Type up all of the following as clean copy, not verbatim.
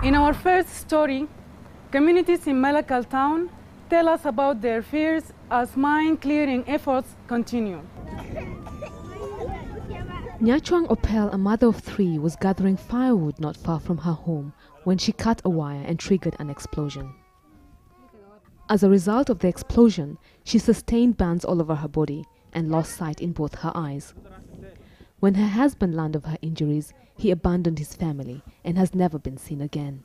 In our first story, communities in Malakal town tell us about their fears as mine clearing efforts continue. Nyachuang Opel, a mother of 3, was gathering firewood not far from her home when she cut a wire and triggered an explosion. As a result of the explosion, she sustained burns all over her body and lost sight in both her eyes. When her husband learned of her injuries, he abandoned his family and has never been seen again.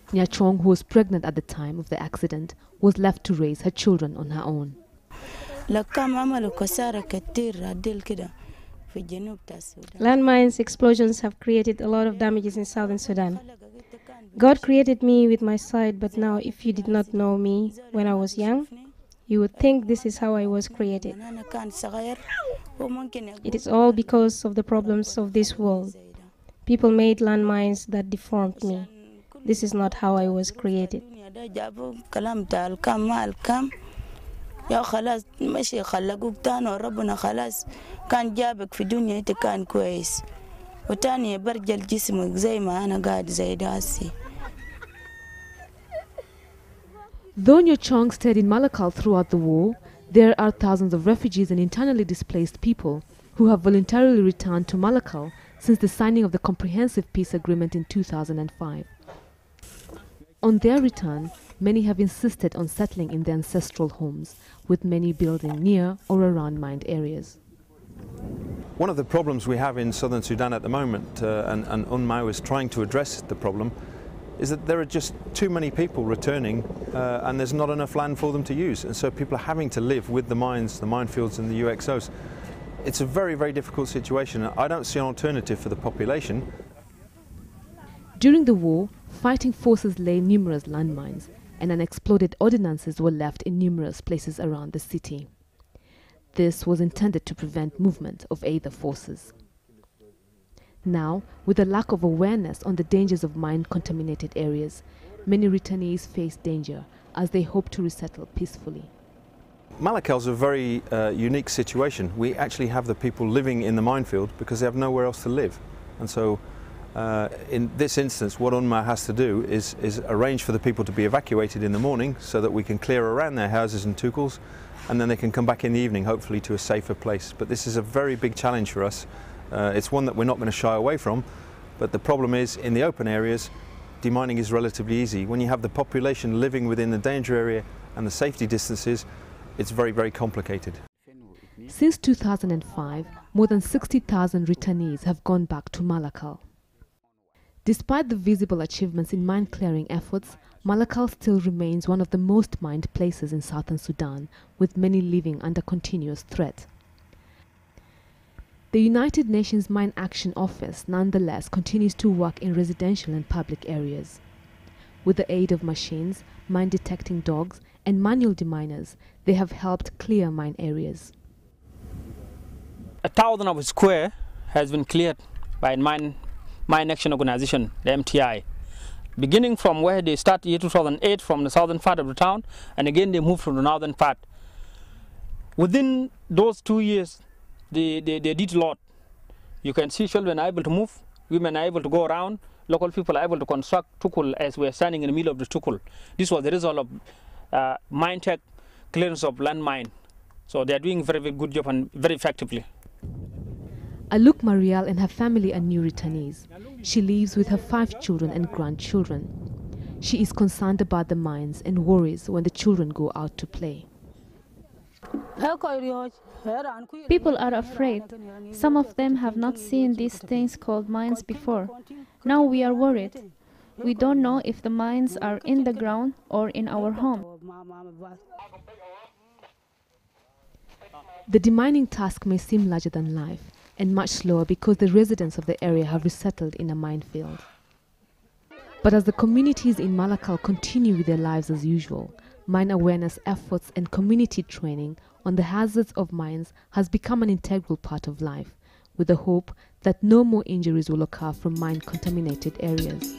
Nyachuang, who was pregnant at the time of the accident, was left to raise her children on her own. Landmines explosions have created a lot of damages in Southern Sudan. God created me with my sight, but now if you did not know me when I was young, you would think this is how I was created. It is all because of the problems of this world. People made landmines that deformed me. This is not how I was created. يا خلاص ماشي خلقوك تاني وربنا خلاص كان جابك في دنيا انت كان كويس وتاني برجل جسمك زي ما انا قاعد زي داسي. Though Nyachuang stayed in Malakal throughout the war, there are thousands of refugees and internally displaced people who have voluntarily returned to Malakal since the signing of the Comprehensive Peace Agreement in 2005. On their return, many have insisted on settling in their ancestral homes, with many building near or around mined areas. One of the problems we have in Southern Sudan at the moment, and UNMISTV is trying to address the problem, is that there are just too many people returning and there's not enough land for them to use. And so people are having to live with the mines, the minefields and the UXOs. It's a very, very difficult situation. I don't see an alternative for the population. During the war, fighting forces laid numerous landmines, and unexploded ordnances were left in numerous places around the city. This was intended to prevent movement of either forces. Now, with a lack of awareness on the dangers of mine-contaminated areas, many returnees face danger as they hope to resettle peacefully. Malakal is a very unique situation. We actually have the people living in the minefield because they have nowhere else to live. And so in this instance, what UNMA has to do is arrange for the people to be evacuated in the morning so that we can clear around their houses and tukals, and then they can come back in the evening, hopefully to a safer place. But this is a very big challenge for us. It's one that we're not going to shy away from, but the problem is in the open areas, demining is relatively easy. When you have the population living within the danger area and the safety distances, it's very, very complicated. Since 2005, more than 60,000 returnees have gone back to Malakal. Despite the visible achievements in mine-clearing efforts, Malakal still remains one of the most mined places in Southern Sudan, with many living under continuous threat. The United Nations Mine Action Office nonetheless continues to work in residential and public areas. With the aid of machines, mine-detecting dogs, and manual deminers, they have helped clear mine areas. 1,000 of square has been cleared by Mine Action Organization, the MTI. Beginning from where they start year 2008 from the southern part of the town, and again they moved to the northern part. Within those 2 years, they did a lot. You can see children are able to move, women are able to go around, local people are able to construct tukul as we are standing in the middle of the tukul. This was the result of mine tech clearance of landmine. So they are doing a very, very good job and very effectively. Aluk Marial and her family are new returnees. She lives with her 5 children and grandchildren. She is concerned about the mines and worries when the children go out to play. People are afraid. Some of them have not seen these things called mines before. Now we are worried. We don't know if the mines are in the ground or in our home. The demining task may seem larger than life and much slower because the residents of the area have resettled in a minefield. But as the communities in Malakal continue with their lives as usual, mine awareness efforts and community training on the hazards of mines has become an integral part of life, with the hope that no more injuries will occur from mine-contaminated areas.